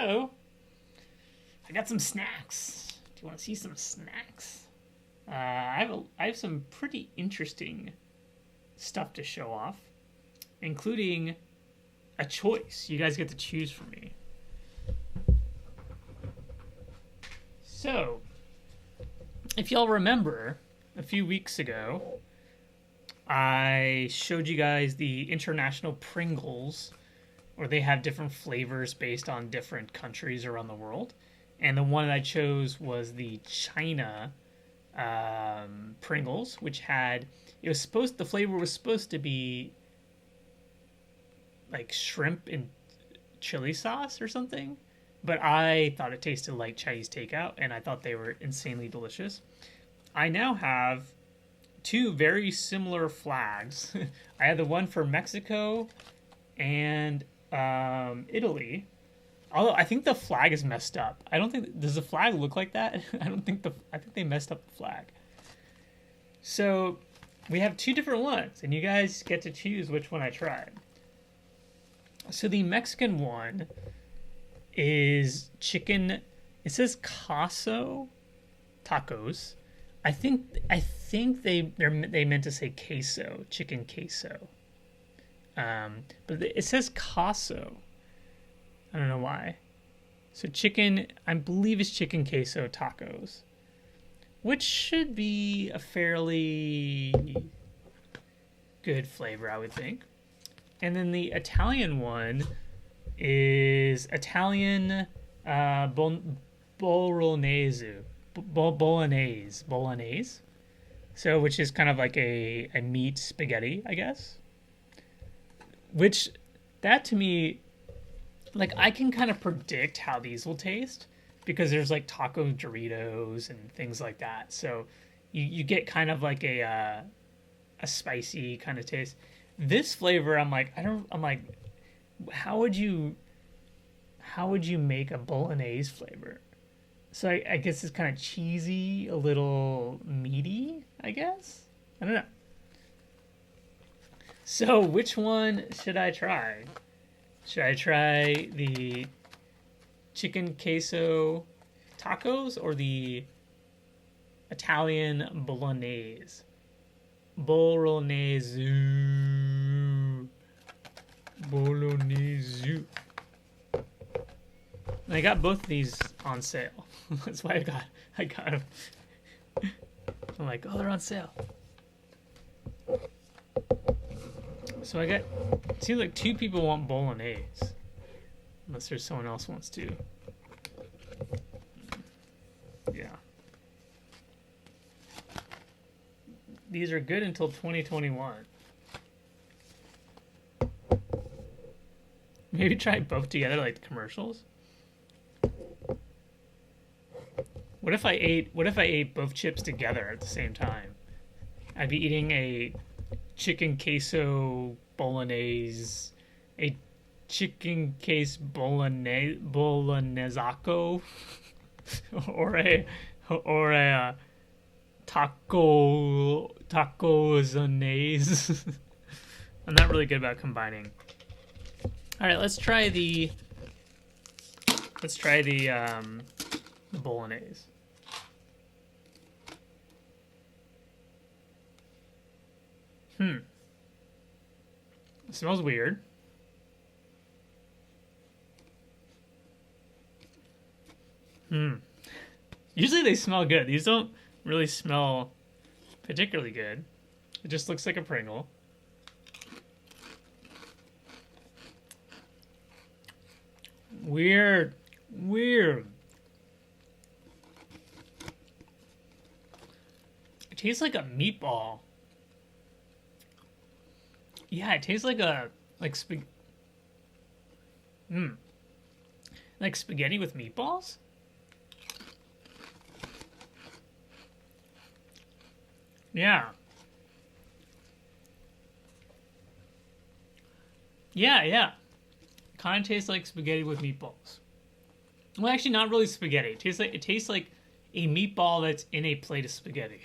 So, I got some snacks. Do you want to see some snacks? I have some pretty interesting stuff to show off, including a choice. You guys get to choose for me. So, if y'all remember, a few weeks ago, I showed you guys the international Pringles, where they have different flavors based on different countries around the world. And the one I chose was the China Pringles, which the flavor was supposed to be like shrimp and chili sauce or something. But I thought it tasted like Chinese takeout, and I thought they were insanely delicious. I now have two very similar flags. I have the one for Mexico and Italy. Although I think the flag is messed up. I don't think does the flag look like that? I think they messed up the flag. So we have two different ones, and you guys get to choose which one I tried. So the Mexican one is chicken. It says queso tacos. I think they meant to say queso, chicken queso. But it says queso. I don't know why. So chicken, I believe it's chicken queso tacos, which should be a fairly good flavor, I would think. And then the Italian one is Italian bolognese. Bolognese. So, which is kind of like a meat spaghetti, I guess. Which, that to me, like, I can kind of predict how these will taste because there's like taco Doritos and things like that. So you get kind of like a spicy kind of taste. This flavor, I'm like, how would you make a bolognese flavor? So I guess it's kind of cheesy, a little meaty, I guess. I don't know. So which one should I try? Should I try the chicken queso tacos or the Italian bolognese? Bolognese. And I got both of these on sale. That's why I got them. I'm like, oh, they're on sale. So it seems like two people want bolognese. Unless there's someone else wants to. Yeah. These are good until 2021. Maybe try both together like the commercials. What if I ate both chips together at the same time? I'd be eating a chicken queso bolognese, a chicken case bolognesaco, or a tacozonese. I'm not really good about combining. All right, let's try the bolognese. It smells weird. Usually they smell good. These don't really smell particularly good. It just looks like a Pringle. Weird. It tastes like a meatball. Yeah, it tastes like like spaghetti with meatballs? Yeah. Yeah. Kind of tastes like spaghetti with meatballs. Well, actually, not really spaghetti. It tastes like a meatball that's in a plate of spaghetti.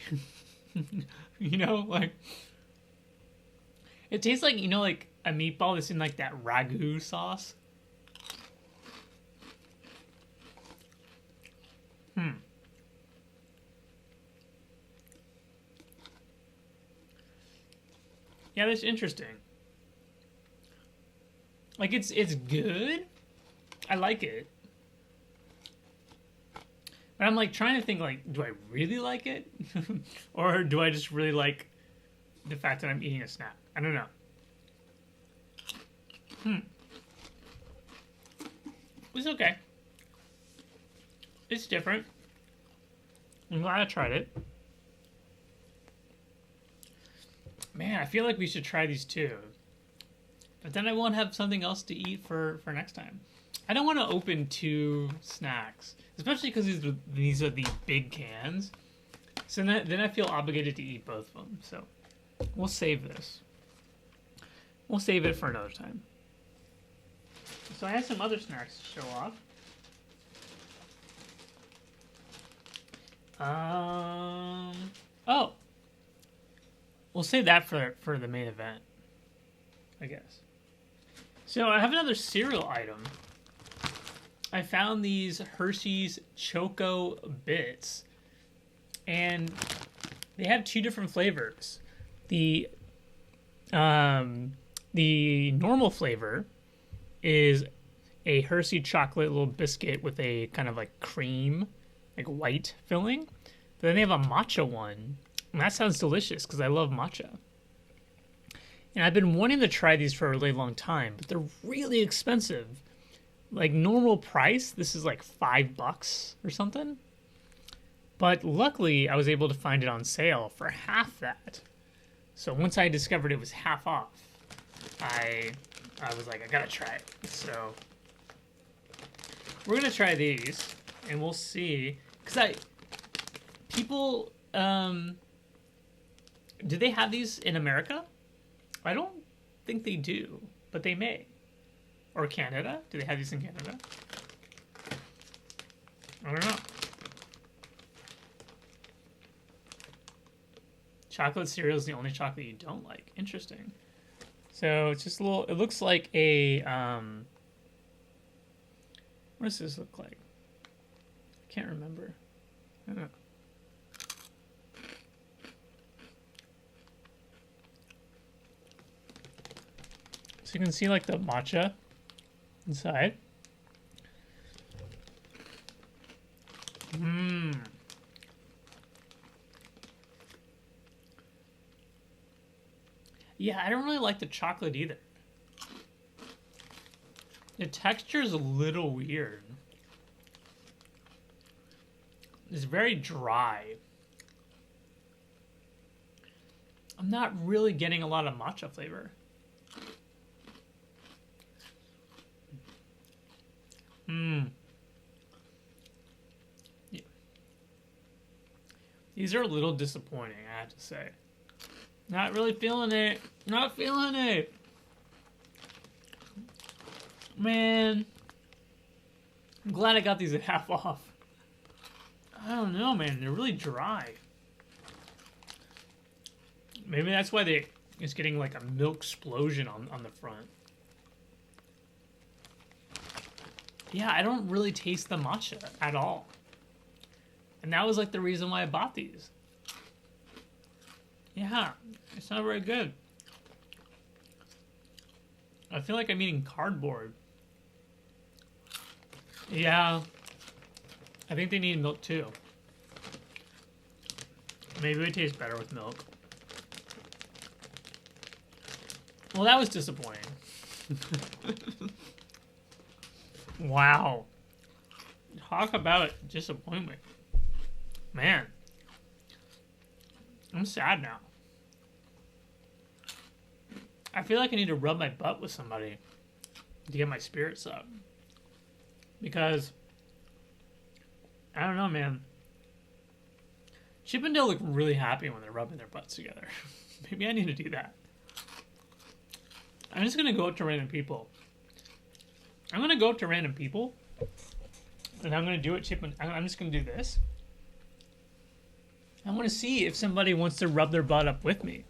You know, like it tastes like, you know, like a meatball that's in like that ragu sauce. Hmm. Yeah, that's interesting. Like it's good. I like it. But I'm like trying to think like, do I really like it? Or do I just really like the fact that I'm eating a snack? I don't know. Hmm. It's okay. It's different. I'm glad I tried it. Man, I feel like we should try these too. But then I won't have something else to eat for next time. I don't want to open 2 snacks, especially because these are the big cans. So then I feel obligated to eat both of them. So we'll save this. We'll save it for another time. So I have some other snacks to show off. Oh, we'll save that for the main event, I guess. So I have another cereal item. I found these Hershey's Choco Bits, and they have 2 different flavors. The normal flavor is a Hershey chocolate little biscuit with a kind of like cream, like white filling. But then they have a matcha one, and that sounds delicious because I love matcha. And I've been wanting to try these for a really long time, but they're really expensive. Like normal price, this is like $5 or something. But luckily, I was able to find it on sale for half that. So once I discovered it was half off, I was like, I gotta try it. So we're gonna try these, and we'll see. Cause people, do they have these in America? I don't think they do, but they may. Or Canada? Do they have these in Canada? I don't know. Chocolate cereal is the only chocolate you don't like. Interesting. So it's just a little. It looks like a. What does this look like? I can't remember. I don't know. So you can see like the matcha inside. Mmm. Yeah, I don't really like the chocolate either. The texture is a little weird. It's very dry. I'm not really getting a lot of matcha flavor. Mmm. Yeah. These are a little disappointing, I have to say. Not really feeling it. Not feeling it. Man. I'm glad I got these at half off. I don't know, man. They're really dry. Maybe that's why it's getting like a milk explosion on the front. Yeah, I don't really taste the matcha at all. And that was like the reason why I bought these. Yeah, it's not very good. I feel like I'm eating cardboard. Yeah, I think they need milk too. Maybe it tastes better with milk. Well, that was disappointing. Wow. Talk about disappointment. Man. I'm sad now. I feel like I need to rub my butt with somebody to get my spirits up. Because, I don't know, man. Chip and Dale look really happy when they're rubbing their butts together. Maybe I need to do that. I'm just going to go up to random people. I'm going to go up to random people. And I'm going to do it, I'm just going to do this. I want to see if somebody wants to rub their butt up with me.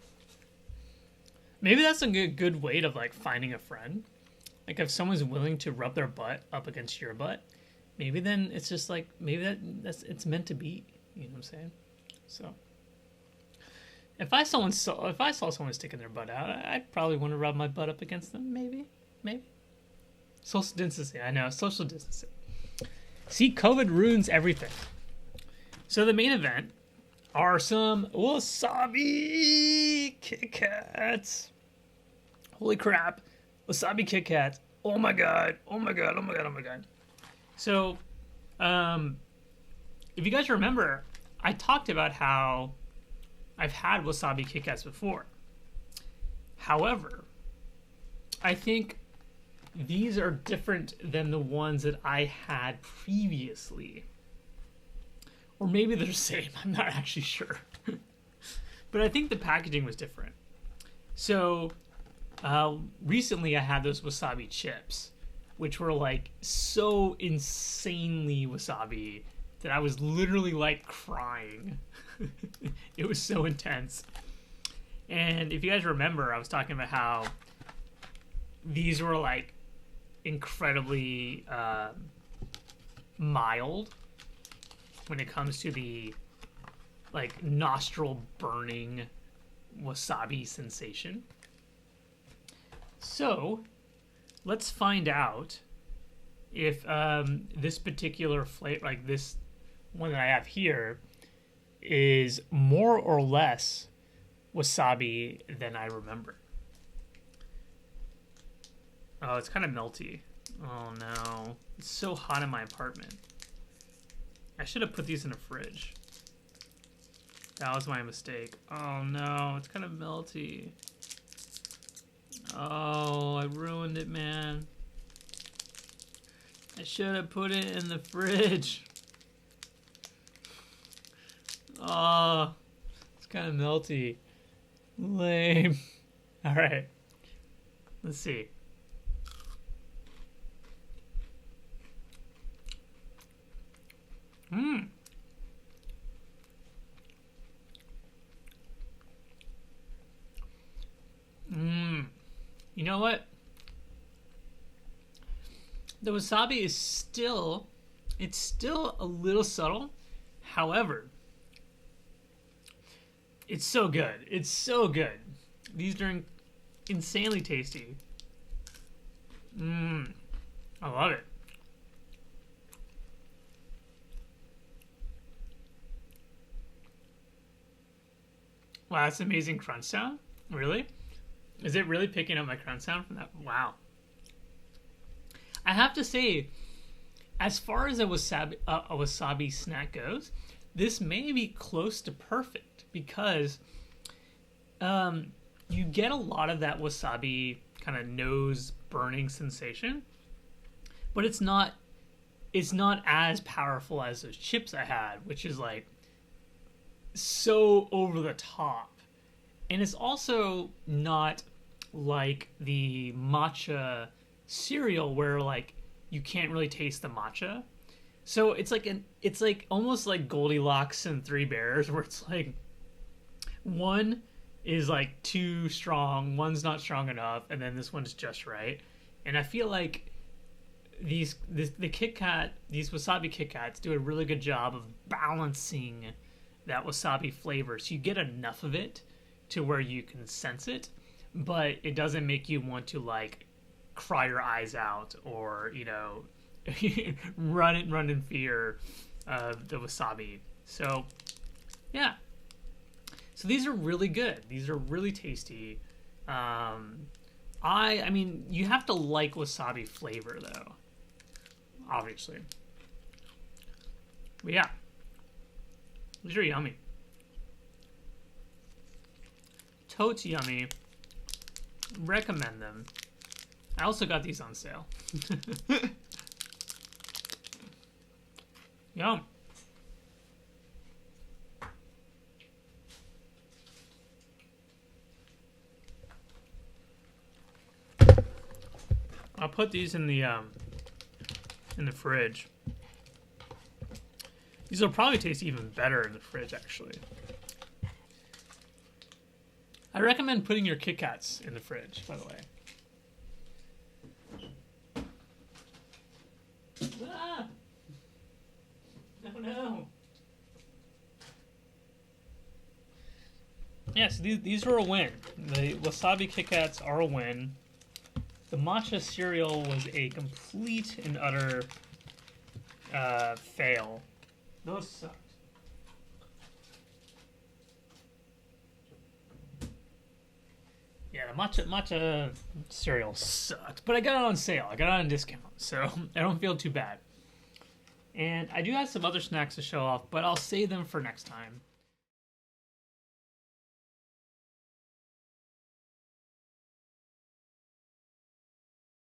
Maybe that's a good way of like finding a friend. Like if someone's willing to rub their butt up against your butt, maybe then it's just like maybe that's it's meant to be. You know what I'm saying? So if I saw someone sticking their butt out, I'd probably want to rub my butt up against them. Maybe. Social distancing. I know, social distancing. See, COVID ruins everything. So the main event are some wasabi Kit Kats. Holy crap. Wasabi Kit Kats. Oh my god. So, if you guys remember, I talked about how I've had wasabi Kit Kats before. However, I think these are different than the ones that I had previously. Or maybe they're the same. I'm not actually sure. But I think the packaging was different. So, recently I had those wasabi chips, which were like so insanely wasabi that I was literally like crying. It was so intense. And if you guys remember, I was talking about how these were like incredibly mild when it comes to the like nostril burning wasabi sensation. So let's find out if this particular flavor, like this one that I have here, is more or less wasabi than I remember. Oh, it's kind of melty. Oh no. It's so hot in my apartment. I should have put these in a fridge. That was my mistake. Oh no, it's kind of melty. Oh, I ruined it, man. I should have put it in the fridge. Oh, it's kind of melty. Lame. All right. Let's see. You know what? The wasabi is still a little subtle. However, it's so good. It's so good. These are insanely tasty. I love it. Wow, that's an amazing crunch sound. Really? Is it really picking up my crunch sound from that? Wow. I have to say, as far as a wasabi snack goes, this may be close to perfect because you get a lot of that wasabi kind of nose burning sensation, but it's not as powerful as those chips I had, which is like so over the top. And it's also not like the matcha cereal where like you can't really taste the matcha. So it's like almost like Goldilocks and Three Bears, where it's like one is like too strong, one's not strong enough, and then this one's just right. And I feel like the Kit Kat, these wasabi Kit Kats do a really good job of balancing that wasabi flavor, so you get enough of it to where you can sense it, but it doesn't make you want to like cry your eyes out or, you know, run in fear of the wasabi. So yeah, so these are really good. These are really tasty. I mean, you have to like wasabi flavor though, obviously. But yeah, these are yummy. Totes yummy. Recommend them. I also got these on sale. Yum. I'll put these in the fridge. These will probably taste even better in the fridge, actually. I recommend putting your Kit Kats in the fridge, by the way. Ah! no. Yes, these were a win. The wasabi Kit Kats are a win. The matcha cereal was a complete and utter fail. Those sucked. Yeah, the matcha cereal sucked, but I got it on sale. I got it on discount, so I don't feel too bad. And I do have some other snacks to show off, but I'll save them for next time.